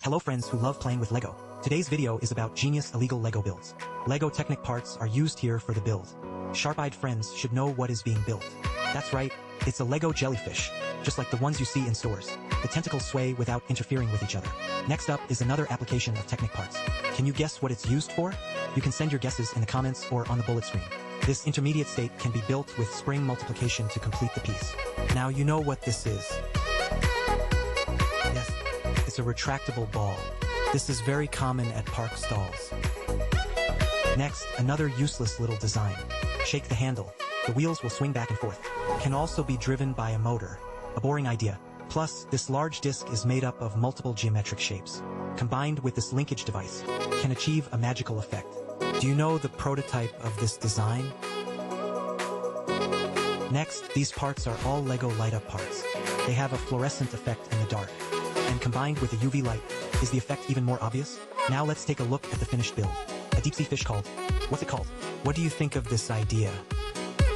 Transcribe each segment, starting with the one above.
Hello friends who love playing with Lego. Today's video is about genius illegal Lego builds. Lego Technic parts are used here for the build. Sharp-eyed friends should know what is being built. That's right, it's a Lego jellyfish, just like the ones you see in stores. The tentacles sway without interfering with each other. Next up is another application of Technic parts. Can you guess what it's used for? You can send your guesses in the comments or on the bullet screen. This intermediate state can be built with spring multiplication to complete the piece. Now you know what this is. Yes, it's a retractable ball. This is very common at park stalls. Next, another useless little design. Shake the handle. The wheels will swing back and forth. Can also be driven by a motor. A boring idea. Plus, this large disc is made up of multiple geometric shapes. Combined with this linkage device, can achieve a magical effect. Do you know the prototype of this design? Next, these parts are all Lego light-up parts. They have a fluorescent effect in the dark. And combined with a UV light, is the effect even more obvious? Now let's take a look at the finished build. A deep-sea fish called... What's it called? What do you think of this idea?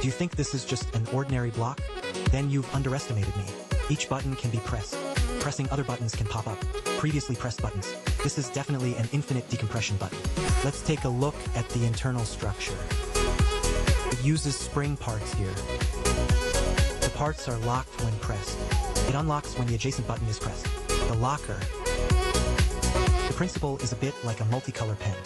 Do you think this is just an ordinary block? Then you've underestimated me. Each button can be pressed. Pressing other buttons can pop up. Previously pressed buttons. This is definitely an infinite decompression button. Let's take a look at the internal structure. It uses spring parts here. The parts are locked when pressed. It unlocks when the adjacent button is pressed. The locker. The principle is a bit like a multicolor pen.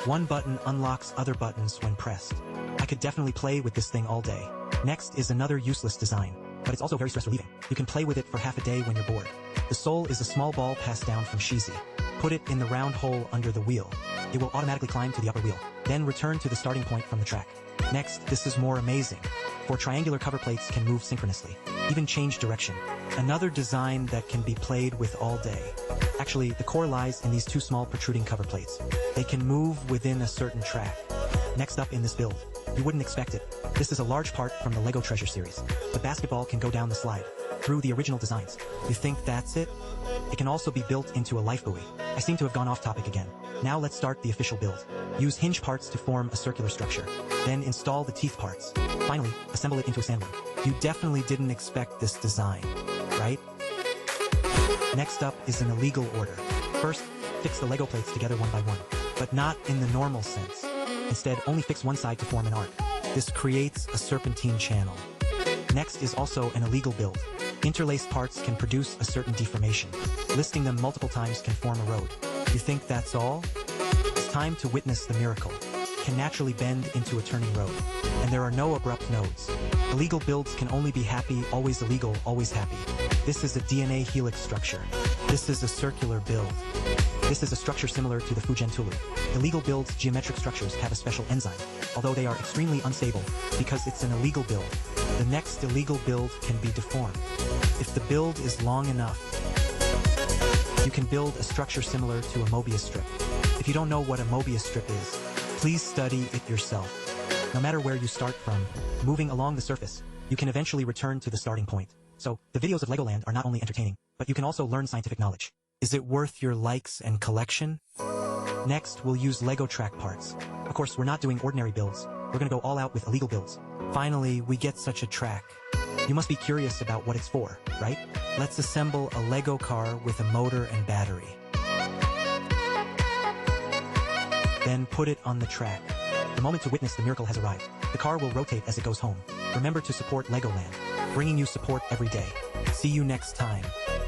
One button unlocks other buttons when pressed. I could definitely play with this thing all day. Next is another useless design, but it's also very stress relieving. You can play with it for half a day when you're bored. The sole is a small ball passed down from Shizi. Put it in the round hole under the wheel. It will automatically climb to the upper wheel, then return to the starting point from the track. Next, this is more amazing. For triangular cover plates can move synchronously, even change direction. Another design that can be played with all day. Actually, the core lies in these two small protruding cover plates. They can move within a certain track. Next up in this build, you wouldn't expect it. This is a large part from the Lego Treasure series. The basketball can go down the slide, through the original designs. You think that's it? It can also be built into a life buoy. I seem to have gone off topic again. Now let's start the official build. Use hinge parts to form a circular structure. Then install the teeth parts. Finally, assemble it into a sandworm. You definitely didn't expect this design, right? Next up is an illegal order. First, fix the Lego plates together one by one, but not in the normal sense. Instead, only fix one side to form an arc. This creates a serpentine channel. Next is also an illegal build. Interlaced parts can produce a certain deformation. Listing them multiple times can form a road. You think that's all? It's time to witness the miracle. Can naturally bend into a turning road. And there are no abrupt nodes. Illegal builds can only be happy, always illegal, always happy. This is a DNA helix structure. This is a circular build. This is a structure similar to the Fujian Tulu. Illegal builds' geometric structures have a special enzyme, although they are extremely unstable, because it's an illegal build. The next illegal build can be deformed. If the build is long enough, you can build a structure similar to a Mobius strip. If you don't know what a Mobius strip is, please study it yourself. No matter where you start from, moving along the surface, you can eventually return to the starting point. So, the videos of Legoland are not only entertaining, but you can also learn scientific knowledge. Is it worth your likes and collection? Next, we'll use Lego track parts. Of course, we're not doing ordinary builds. We're gonna go all out with illegal builds. Finally, we get such a track. You must be curious about what it's for, right? Let's assemble a Lego car with a motor and battery. Then put it on the track. The moment to witness the miracle has arrived. The car will rotate as it goes home. Remember to support Legoland, bringing you support every day. See you next time.